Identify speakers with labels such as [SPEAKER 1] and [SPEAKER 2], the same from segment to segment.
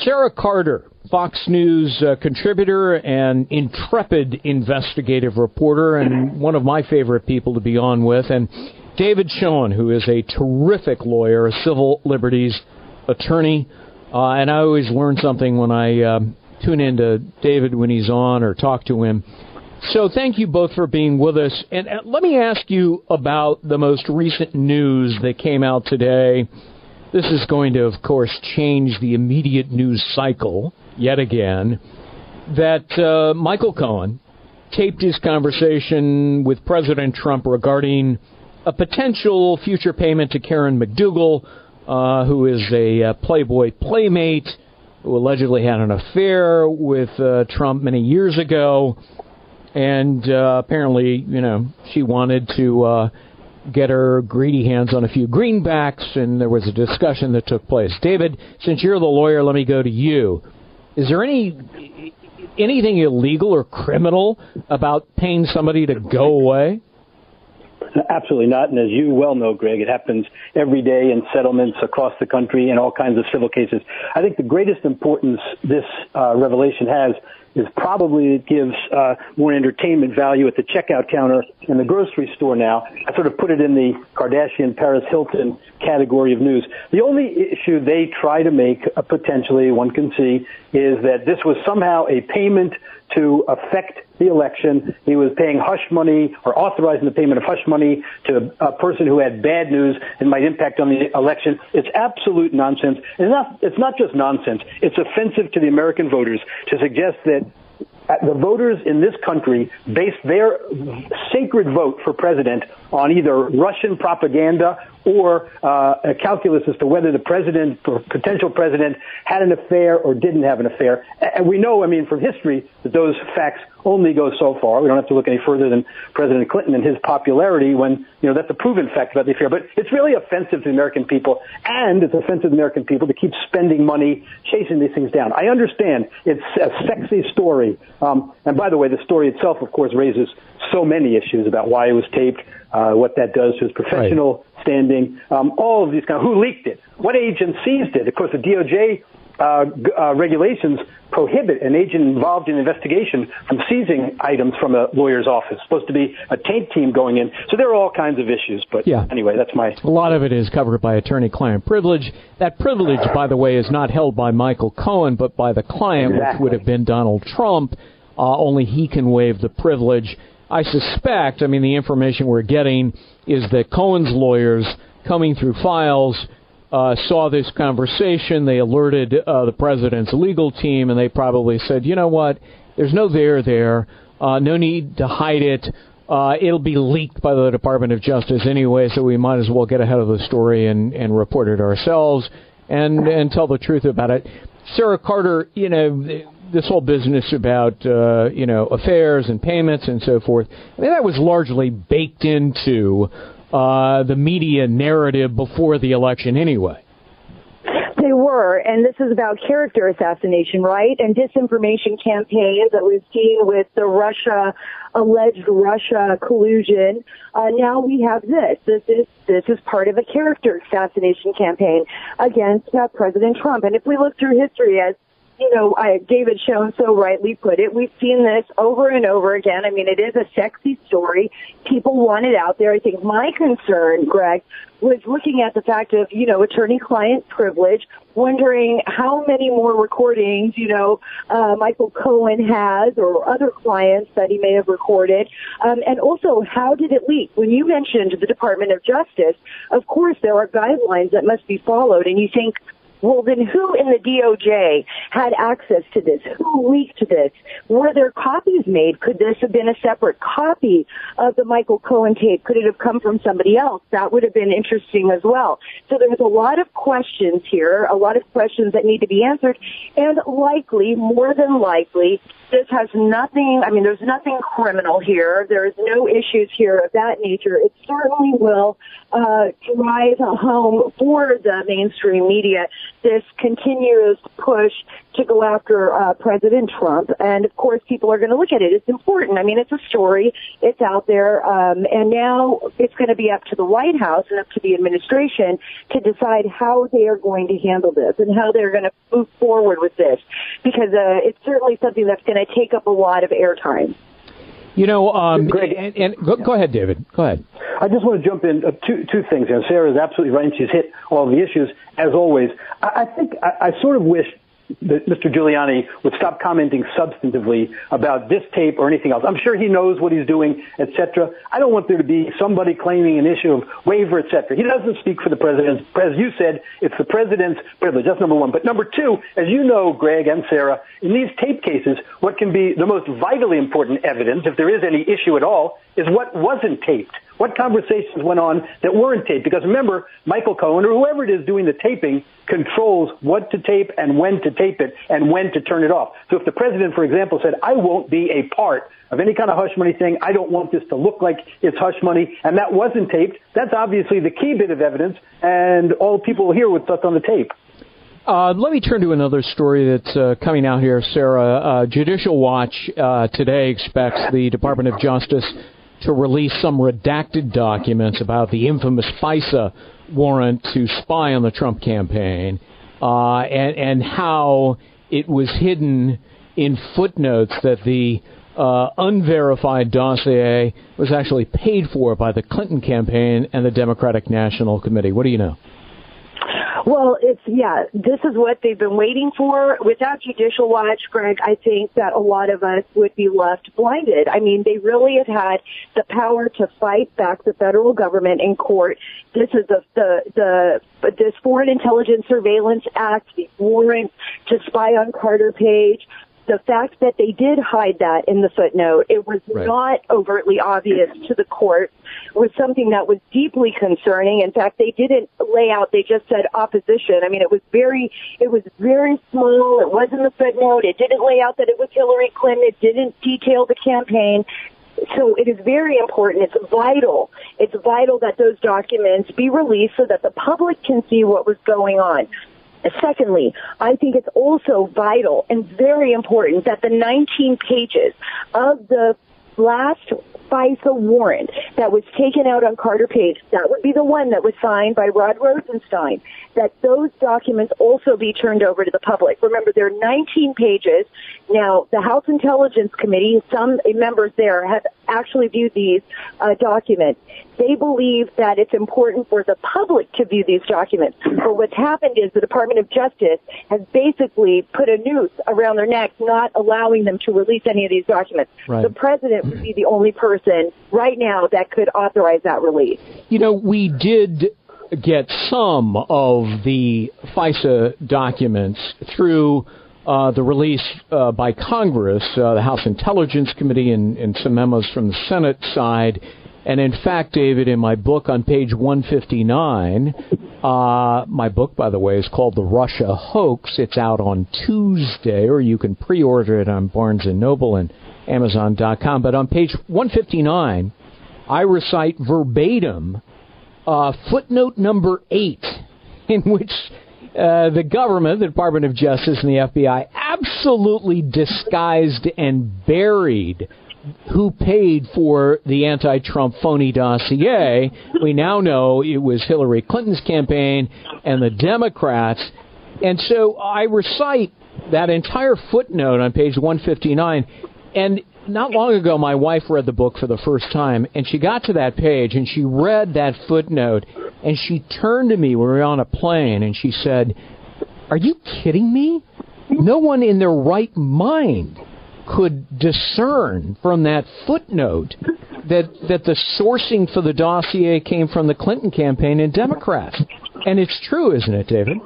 [SPEAKER 1] Sara Carter, Fox News contributor and intrepid investigative reporter, and one of my favorite people to be on with, and David Schoen, who is a terrific lawyer, a civil liberties attorney, and I always learn something when I tune into David when he's on or talk to him. So thank you both for being with us. And let me ask you about the most recent news that came out today. This is going to, of course, change the immediate news cycle yet again, that Michael Cohen taped his conversation with President Trump regarding a potential future payment to Karen McDougal, who is a Playboy playmate who allegedly had an affair with Trump many years ago. And apparently, she wanted to get her greedy hands on a few greenbacks, and there was a discussion that took place. David, since you're the lawyer, let me go to you. Is there anything illegal or criminal about paying somebody to go away?
[SPEAKER 2] Absolutely not. And as you well know, Greg, it happens every day in settlements across the country in all kinds of civil cases. I think the greatest importance this revelation has is probably it gives more entertainment value at the checkout counter in the grocery store now. I sort of put it in the Kardashian, Paris Hilton category of news. The only issue they try to make, potentially, one can see, is that this was somehow a payment to affect the election. He was paying hush money or authorizing the payment of hush money to a person who had bad news and might impact on the election. It's absolute nonsense. And it's not just nonsense. It's offensive to the American voters to suggest that the voters in this country base their sacred vote for president on either Russian propaganda or a calculus as to whether the president or potential president had an affair or didn't have an affair. And we know, from history that those facts only go so far. We don't have to look any further than President Clinton and his popularity when, that's a proven fact about the affair. But it's really offensive to the American people, and it's offensive to the American people to keep spending money chasing these things down. I understand it's a sexy story. And by the way, the story itself, of course, raises so many issues about why it was taped, what that does to his professional standing, all of these who leaked it, what agent seized it. Of course, the DOJ regulations prohibit an agent involved in an investigation from seizing items from a lawyer's office. It's supposed to be a taint team going in. So there are all kinds of issues. But anyway, that's a
[SPEAKER 1] lot of it is covered by attorney-client privilege. That privilege, by the way, is not held by Michael Cohen, but by the client, which would have been Donald Trump. Only he can waive the privilege. I suspect, the information we're getting is that Cohen's lawyers, coming through files, saw this conversation. They alerted the president's legal team, and they probably said, you know what, there's no there. No need to hide it. It'll be leaked by the Department of Justice anyway, so we might as well get ahead of the story and report it ourselves and tell the truth about it. Sara Carter, this whole business about, affairs and payments and so forth, that was largely baked into the media narrative before the election anyway.
[SPEAKER 3] They were, and this is about character assassination, right? And disinformation campaigns that we've seen with the alleged Russia collusion. Now we have this. This is part of a character assassination campaign against President Trump. And if we look through history, as David Schoen so rightly put it, we've seen this over and over again. It is a sexy story. People want it out there. I think my concern, Greg, was looking at the fact of, attorney-client privilege, wondering how many more recordings, Michael Cohen has or other clients that he may have recorded. And also, how did it leak? When you mentioned the Department of Justice, of course, there are guidelines that must be followed. And you think, well, then who in the DOJ had access to this? Who leaked this? Were there copies made? Could this have been a separate copy of the Michael Cohen tape? Could it have come from somebody else? That would have been interesting as well. So there's a lot of questions here, a lot of questions that need to be answered, and likely, more than likely, this has nothing, there's nothing criminal here. There's no issues here of that nature. It certainly will drive home for the mainstream media this continuous push to go after President Trump. And, of course, people are going to look at it. It's important. I mean, it's a story. It's out there. And now it's going to be up to the White House and up to the administration to decide how they are going to handle this and how they're going to move forward with this, because it's certainly something that's going to take up a lot of airtime.
[SPEAKER 1] You know,
[SPEAKER 2] Greg,
[SPEAKER 1] go ahead, David. Go ahead.
[SPEAKER 2] I just want to jump in two things. And Sarah is absolutely right, and she's hit all the issues, as always. I think I sort of wish that Mr. Giuliani would stop commenting substantively about this tape or anything else. I'm sure he knows what he's doing, et cetera. I don't want there to be somebody claiming an issue of waiver, et cetera. He doesn't speak for the president. As you said, it's the president's privilege. That's number one. But number two, as you know, Greg and Sarah, in these tape cases, what can be the most vitally important evidence, if there is any issue at all, is what wasn't taped. What conversations went on that weren't taped? Because remember, Michael Cohen or whoever it is doing the taping controls what to tape and when to tape it and when to turn it off. So if the president, for example, said, I won't be a part of any kind of hush money thing, I don't want this to look like it's hush money, and that wasn't taped, that's obviously the key bit of evidence, and all people will hear what's on the tape.
[SPEAKER 1] Let me turn to another story that's coming out here, Sarah. Judicial Watch today expects the Department of Justice to release some redacted documents about the infamous FISA warrant to spy on the Trump campaign and how it was hidden in footnotes that the unverified dossier was actually paid for by the Clinton campaign and the Democratic National Committee. What do you know?
[SPEAKER 3] Well, this is what they've been waiting for. Without Judicial Watch, Greg, I think that a lot of us would be left blinded. I mean, they really have had the power to fight back the federal government in court. This is this Foreign Intelligence Surveillance Act, the warrant to spy on Carter Page. The fact that they did hide that in the footnote, it was not overtly obvious to the court, was something that was deeply concerning. In fact, they didn't lay out, they just said opposition. I mean, it was very small. It was in the footnote. It didn't lay out that it was Hillary Clinton. It didn't detail the campaign. So it is very important. It's vital. It's vital that those documents be released so that the public can see what was going on. Secondly, I think it's also vital and very important that the 19 pages of the last FISA warrant that was taken out on Carter Page, that would be the one that was signed by Rod Rosenstein, that those documents also be turned over to the public. Remember, there are 19 pages. Now, the House Intelligence Committee, some members there have actually viewed these documents. They believe that it's important for the public to view these documents. But what's happened is the Department of Justice has basically put a noose around their necks, not allowing them to release any of these documents. Right. The president would be the only person right now that could authorize that release. You know,
[SPEAKER 1] we did get some of the FISA documents through the release by Congress, the House Intelligence Committee, and some memos from the Senate side. And in fact, David, in my book on page 159, my book, by the way, is called The Russia Hoax. It's out on Tuesday, or you can pre-order it on Barnes & Noble and Amazon.com. But on page 159, I recite verbatim footnote number 8, in which the government, the Department of Justice, and the FBI absolutely disguised and buried who paid for the anti-Trump phony dossier. We now know it was Hillary Clinton's campaign and the Democrats. And so I recite that entire footnote on page 159. And not long ago, my wife read the book for the first time, and she got to that page, and she read that footnote, and she turned to me when we were on a plane, and she said, "Are you kidding me? No one in their right mind could discern from that footnote that the sourcing for the dossier came from the Clinton campaign and Democrats." And it's true, isn't it, David?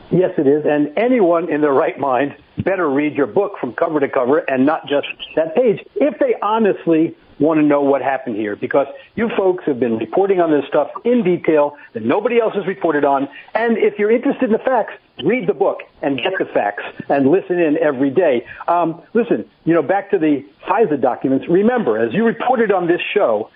[SPEAKER 2] Yes, it is. And anyone in their right mind better read your book from cover to cover and not just that page, if they honestly want to know what happened here, because you folks have been reporting on this stuff in detail that nobody else has reported on. And if you're interested in the facts, read the book and get the facts and listen in every day. Listen, back to the FISA documents. Remember, as you reported on this show,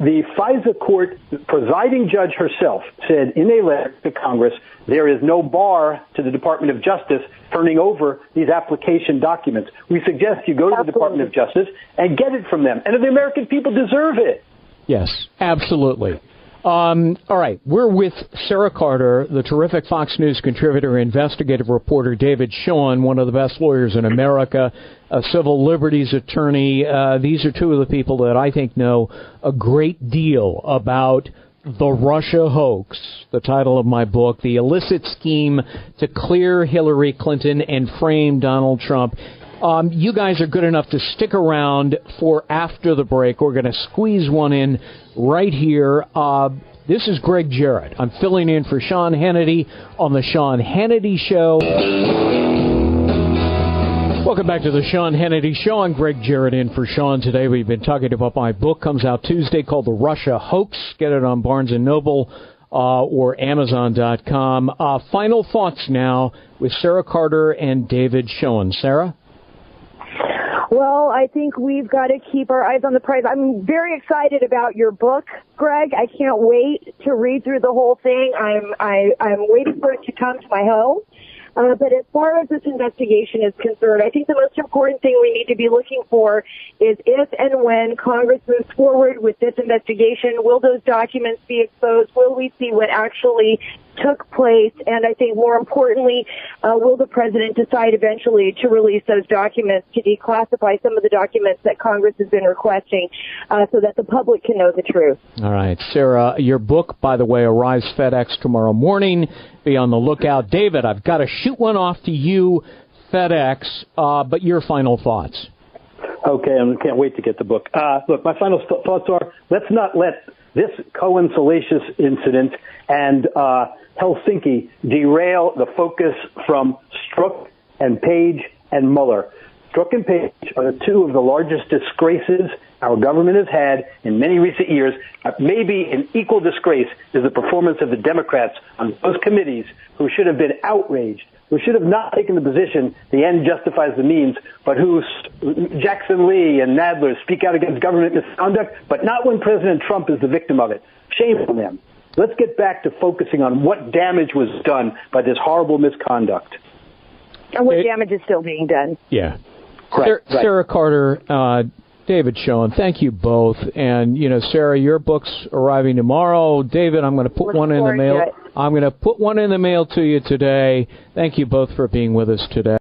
[SPEAKER 2] the FISA court presiding judge herself said in a letter to Congress, there is no bar to the Department of Justice turning over these application documents. We suggest you go to the Department of Justice and get it from them. And the American people deserve it.
[SPEAKER 1] Yes, absolutely. All right, we're with Sara Carter, the terrific Fox News contributor, investigative reporter, David Schoen, one of the best lawyers in America, a civil liberties attorney. These are two of the people that I think know a great deal about the Russia hoax, the title of my book, the illicit scheme to clear Hillary Clinton and frame Donald Trump. You guys are good enough to stick around for after the break. We're going to squeeze one in right here. This is Greg Jarrett. I'm filling in for Sean Hannity on The Sean Hannity Show. Welcome back to The Sean Hannity Show. I'm Greg Jarrett in for Sean today. We've been talking about my book. Comes out Tuesday called The Russia Hoax. Get it on Barnes & Noble or Amazon.com. Final thoughts now with Sara Carter and David Schoen. Sara?
[SPEAKER 3] Well, I think we've got to keep our eyes on the prize. I'm very excited about your book, Greg. I can't wait to read through the whole thing. I'm waiting for it to come to my home. But as far as this investigation is concerned, I think the most important thing we need to be looking for is if and when Congress moves forward with this investigation, will those documents be exposed? Will we see what actually took place? And I think more importantly, will the president decide eventually to release those documents, to declassify some of the documents that Congress has been requesting so that the public can know the truth?
[SPEAKER 1] All right. Sara, your book, by the way, arrives FedEx tomorrow morning. Be on the lookout. David, I've got to shoot one off to you, FedEx, but your final thoughts.
[SPEAKER 2] Okay, I can't wait to get the book. Look, my final thoughts are, let's not let this Cohen salacious incident and Helsinki derail the focus from Strzok and Page and Mueller. Strzok and Page are the two of the largest disgraces our government has had in many recent years. Maybe an equal disgrace is the performance of the Democrats on those committees who should have been outraged, who should have not taken the position the end justifies the means, but who Jackson Lee and Nadler speak out against government misconduct, but not when President Trump is the victim of it. Shame on them. Let's get back to focusing on what damage was done by this horrible misconduct.
[SPEAKER 3] And what damage is still being done.
[SPEAKER 1] Yeah.
[SPEAKER 2] Right.
[SPEAKER 1] Sara Carter, David Schoen, thank you both. And, you know, Sara, your book's arriving tomorrow. David, I'm going to put one in the mail. I'm going to put one in the mail to you today. Thank you both for being with us today.